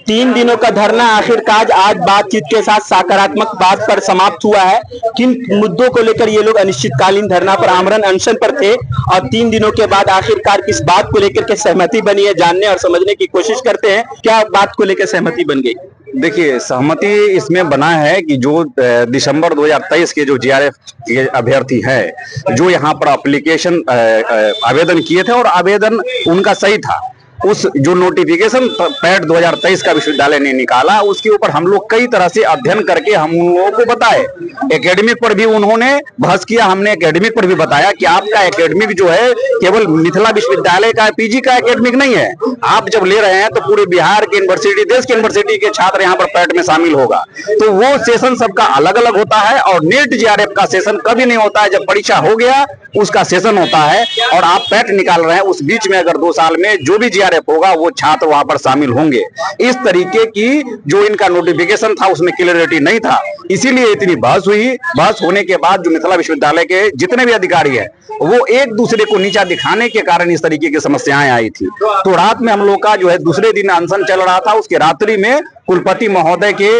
3 दिनों का धरना आखिरकार आज बातचीत के साथ सकारात्मक बात पर समाप्त हुआ है। किन मुद्दों को लेकर ये लोग अनिश्चितकालीन धरना पर आमरण अनशन पर थे और 3 दिनों के बाद आखिरकार किस बात को लेकर के सहमति बनी है, जानने और समझने की कोशिश करते हैं। क्या बात को लेकर सहमति बन गई? देखिए, सहमति इसमें बना है कि जो दिसंबर 2023 के जो जीआरएफ के अभ्यर्थी हैं, जो यहाँ पर एप्लीकेशन आवेदन किए थे और आवेदन उनका सही था, उस जो नोटिफिकेशन पैट 2023 का विश्वविद्यालय ने निकाला, उसके ऊपर हम लोग कई तरह से अध्ययन करके हम उन लोगों को बताए। एकेडमिक पर भी उन्होंने बहस किया, हमने एकेडमिक पर भी बताया कि आपका एकेडमिक जो है केवल मिथिला विश्वविद्यालय का पीजी का एकेडमिक नहीं है। आप जब ले रहे हैं तो पूरे बिहार के यूनिवर्सिटी, देश के यूनिवर्सिटी के छात्र यहाँ पर पैट में शामिल होगा, तो वो सेशन सबका अलग अलग होता है। और नेट जीआरएफ का सेशन कभी नहीं होता है, जब परीक्षा हो गया उसका सेशन होता है और आप पैट निकाल रहे हैं, उस बीच में अगर 2 साल में जो भी जीआरएफ होगा वो छात्र वहां पर शामिल होंगे। इस तरीके की जो इनका नोटिफिकेशन था उसमें क्लियरिटी नहीं था, इसीलिए इतनी बहस हुई। बहस होने के बाद जो मिथिला विश्वविद्यालय के जितने भी अधिकारी हैं वो एक दूसरे को नीचा दिखाने के कारण इस तरीके की समस्याएं आई थी। तो रात में हम लोग का जो है दूसरे दिन अनशन चल रहा था, उसके रात्रि में कुलपति महोदय के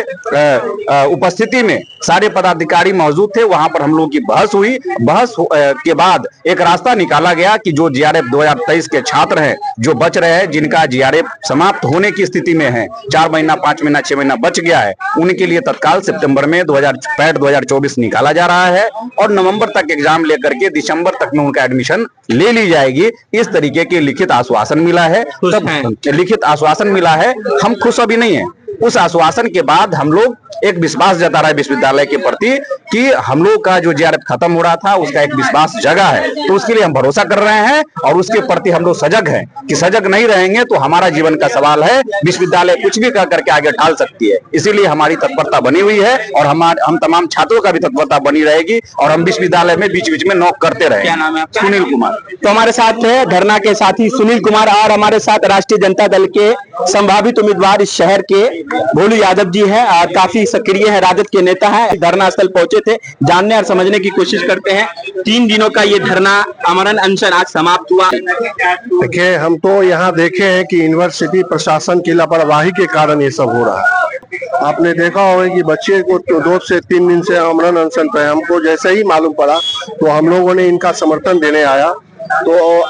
उपस्थिति में सारे पदाधिकारी मौजूद थे, वहां पर हम लोग की बहस हुई। बहस के बाद एक रास्ता निकाला गया कि जो जीआरएफ 2023 के छात्र हैं, जो बच रहे हैं, जिनका जीआरएफ समाप्त होने की स्थिति में है, 4 महीना 5 महीना 6 महीना बच गया है, उनके लिए तत्काल सितंबर में 2024 निकाला जा रहा है और नवंबर तक एग्जाम लेकर के दिसंबर तक में उनका एडमिशन ले ली जाएगी। इस तरीके के लिखित आश्वासन मिला है, लिखित आश्वासन मिला है। हम खुश अभी नहीं है। उस आश्वासन के बाद हम लोग एक विश्वास जता रहा है विश्वविद्यालय के प्रति कि हम लोग का जो जीआरएफ खत्म हो रहा था उसका एक विश्वास जगा है, तो उसके लिए हम भरोसा कर रहे हैं और उसके प्रति हम लोग सजग हैं कि सजग नहीं रहेंगे तो हमारा जीवन का सवाल है, विश्वविद्यालय कुछ भी कर करके आगे ढाल सकती है। इसीलिए हमारी तत्परता बनी हुई है और हम तमाम छात्रों का भी तत्परता बनी रहेगी और हम विश्वविद्यालय में बीच बीच में नॉक करते रहे। क्या नाम है आपका? सुनील कुमार। तो हमारे साथ है धरना के साथी सुनील कुमार और हमारे साथ राष्ट्रीय जनता दल के संभावित उम्मीदवार इस शहर के भोलू यादव जी हैं और काफी सक्रिय है, राजद के नेता हैं। धरना स्थल पहुंचे थे, जानने और समझने की कोशिश करते हैं। 3 दिनों का ये धरना आमरण अनशन आज समाप्त हुआ। देखिए, हम तो यहाँ देखे हैं कि यूनिवर्सिटी प्रशासन की लापरवाही के कारण ये सब हो रहा है। आपने देखा होगा कि बच्चे को तो 2 से 3 दिन से आमरण अनशन पे, हमको जैसे ही मालूम पड़ा तो हम लोगों ने इनका समर्थन देने आया। तो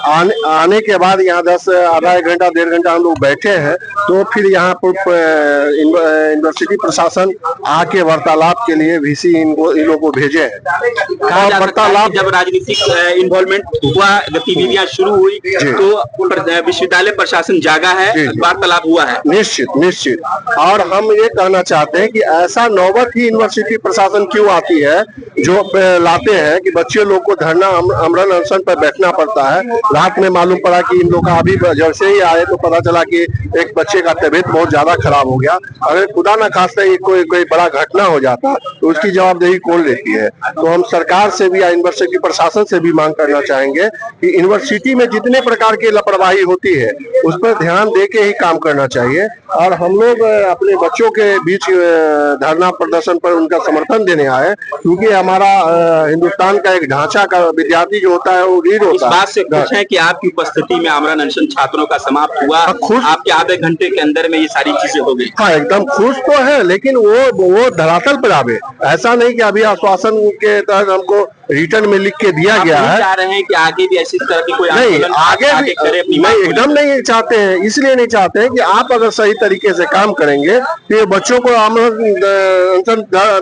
आने के बाद यहाँ 10 आधा 1 घंटा 1.5 घंटा हम लोग बैठे हैं, तो फिर यहाँ पर यूनिवर्सिटी प्रशासन आके वार्तालाप के लिए वीसी इन लोगों को भेजे हैं। और वार्तालाप जब राजनीतिक इन्वॉल्वमेंट हुआ, गतिविधियां शुरू हुई तो विश्वविद्यालय प्रशासन जागा है, वार्तालाप हुआ है। निश्चित। और हम ये कहना चाहते हैं कि ऐसा नौबत ही यूनिवर्सिटी प्रशासन क्यों आती है जो लाते हैं कि बच्चे लोग को धरना आमरण अनशन पर बैठना पड़ता है। रात में मालूम पड़ा कि इन लोग का अभी जैसे ही आए तो पता चला कि एक बच्चे का तबीयत बहुत ज्यादा खराब हो गया। अगर खुदा न खास्ता कोई बड़ा घटना हो जाता तो उसकी जवाबदेही कौन लेती है? तो हम सरकार से भी या यूनिवर्सिटी प्रशासन से भी मांग करना चाहेंगे कि यूनिवर्सिटी में जितने प्रकार की लापरवाही होती है उस पर ध्यान दे के ही काम करना चाहिए। और हम लोग अपने बच्चों के बीच धरना प्रदर्शन पर उनका समर्थन देने आए, क्योंकि हमारा हिंदुस्तान का एक ढांचा का विद्यार्थी जो होता है वो रीढ़ होता है। बात से खुश है कि आपकी उपस्थिति में आमरण अनशन छात्रों का समाप्त हुआ, खुश आपके आधे घंटे के अंदर में ये सारी चीजें हो गई। हाँ, एकदम खुश तो है, लेकिन वो धरातल पर आवे। ऐसा नहीं कि अभी आश्वासन के तहत हमको रिटर्न में लिख के दिया गया है। चाह रहे हैं कि आगे भी ऐसी तरह की कोई नहीं, आगे भी नहीं, एकदम नहीं चाहते हैं। इसलिए नहीं चाहते हैं कि आप अगर सही तरीके से काम करेंगे तो ये बच्चों को आमरण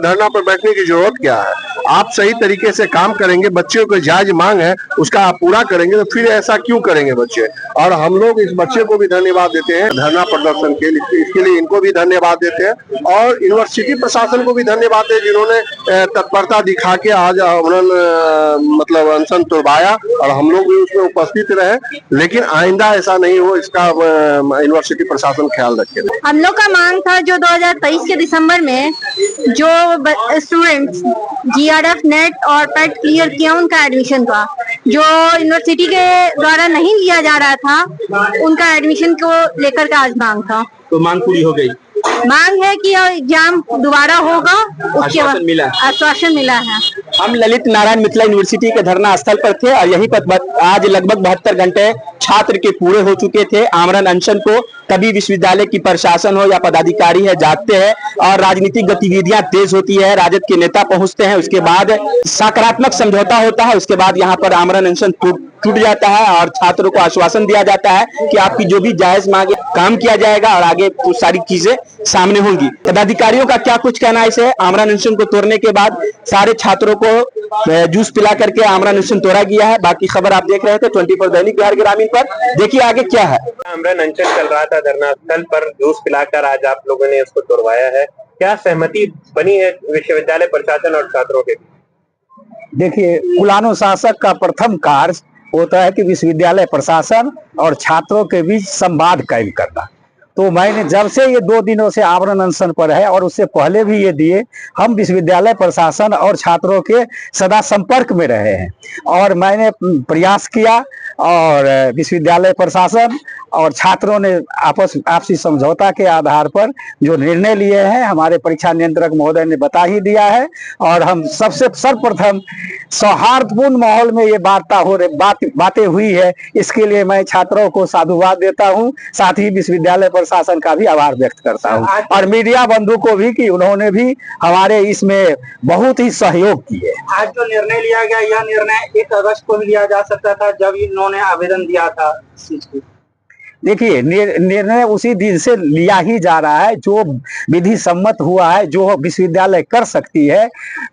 धरना पर बैठने की जरूरत क्या है? आप सही तरीके से काम करेंगे, बच्चों को जायज मांग है उसका आप पूरा करेंगे, तो फिर ऐसा क्यों करेंगे बच्चे? और हम लोग इस बच्चे को भी धन्यवाद देते हैं धरना प्रदर्शन के लिए, इसके लिए इनको भी धन्यवाद देते हैं और यूनिवर्सिटी प्रशासन को भी धन्यवाद है जिन्होंने तत्परता दिखा के आज मतलब अनशन तुड़वाया और हम लोग भी उसमें उपस्थित रहे। लेकिन आइंदा ऐसा नहीं हो, इसका यूनिवर्सिटी प्रशासन ख्याल रखे। हम लोग का मांग था जो 2023 के दिसंबर में जो स्टूडेंट्स जीआरएफ नेट और पैट क्लियर किया उनका एडमिशन था, जो यूनिवर्सिटी के द्वारा नहीं लिया जा रहा था, उनका एडमिशन को लेकर का आज मांग था। तो मांग पूरी हो गई? मांग है कि एग्जाम दोबारा होगा, उसके बाद आश्वासन मिला है। हम ललित नारायण मिथिला यूनिवर्सिटी के धरना स्थल पर थे और यहीं पर आज लगभग 72 घंटे छात्र के पूरे हो चुके थे आमरण अनशन को। तभी विश्वविद्यालय की प्रशासन हो या पदाधिकारी है जागते हैं और राजनीतिक गतिविधियां तेज होती है, राजद के नेता पहुंचते हैं, उसके बाद सकारात्मक समझौता होता है, उसके बाद यहाँ पर आमरण अनशन टूट जाता है और छात्रों को आश्वासन दिया जाता है कि आपकी जो भी जायज मांगे काम किया जाएगा और आगे सारी चीजें सामने होंगी। पदाधिकारियों का क्या कुछ कहना है इसे आमरण अनशन को तोड़ने के बाद? सारे छात्रों को जूस पिला करके आमरण अनशन तोड़ा गया है। बाकी खबर आप देख रहे थे 24 दैनिक बिहार ग्रामीण पर। देखिए आगे क्या है। आमरण अनशन चल रहा था धरना स्थल पर, जूस पिलाकर आज आप लोगों ने उसको तोड़वाया है। क्या सहमति बनी है विश्वविद्यालय प्रशासन और छात्रों के? देखिए, कुलानुशासक का प्रथम कार्य होता है कि विश्वविद्यालय प्रशासन और छात्रों के बीच संवाद कायम करना। तो मैंने जब से ये 2 दिनों से आमरण अनशन पर है और उससे पहले भी ये दिए, हम विश्वविद्यालय प्रशासन और छात्रों के सदा संपर्क में रहे हैं और मैंने प्रयास किया और विश्वविद्यालय प्रशासन और छात्रों ने आपसी समझौता के आधार पर जो निर्णय लिए हैं हमारे परीक्षा नियंत्रक महोदय ने बता ही दिया है और हम सबसे सर्वप्रथम सौहार्दपूर्ण माहौल में ये बातें हुई है। इसके लिए मैं छात्रों को साधुवाद देता हूं, साथ ही विश्वविद्यालय प्रशासन का भी आभार व्यक्त करता हूं और मीडिया बंधु को भी कि उन्होंने भी हमारे इसमें बहुत ही सहयोग किए। आज जो निर्णय लिया गया, यह निर्णय 1 अगस्त को लिया जा सकता था जब इन्होंने आवेदन दिया था। देखिए, निर्णय उसी दिन से लिया ही जा रहा है। जो विधि सम्मत हुआ है, जो विश्वविद्यालय कर सकती है,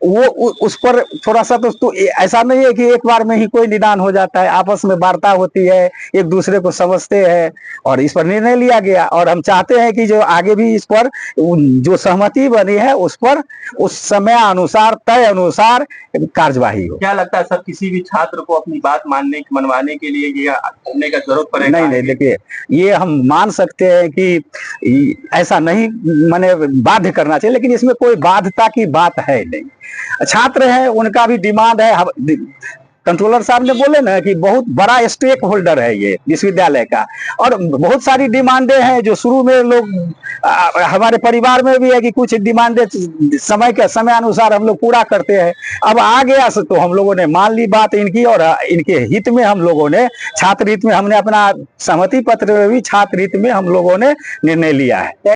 वो उस पर थोड़ा सा तो ऐसा नहीं है कि एक बार में ही कोई निदान हो जाता है। आपस में वार्ता होती है, एक दूसरे को समझते हैं और इस पर निर्णय लिया गया और हम चाहते हैं कि जो आगे भी इस पर जो सहमति बनी है उस पर उस समय अनुसार तय अनुसार कार्यवाही हो। क्या लगता है सर, किसी भी छात्र को अपनी बात मनवाने के लिए ये करने का जरूरत पड़ेगा? नहीं, देखिए, ये हम मान सकते हैं कि ऐसा नहीं माने बाध्य करना चाहिए, लेकिन इसमें कोई बाध्यता की बात है नहीं। छात्र हैं, उनका भी डिमांड है। कंट्रोलर साहब ने बोले ना कि बहुत बड़ा स्टेक होल्डर है ये विश्वविद्यालय का और बहुत सारी डिमांडें हैं जो शुरू में लोग हमारे परिवार में भी है कि कुछ डिमांडें समय अनुसार हम लोग पूरा करते हैं। अब आ गया तो हम लोगों ने मान ली बात इनकी और इनके हित में हम लोगों ने छात्र हित में हमने अपना सहमति पत्र में भी छात्र हित में हम लोगों ने निर्णय लिया है।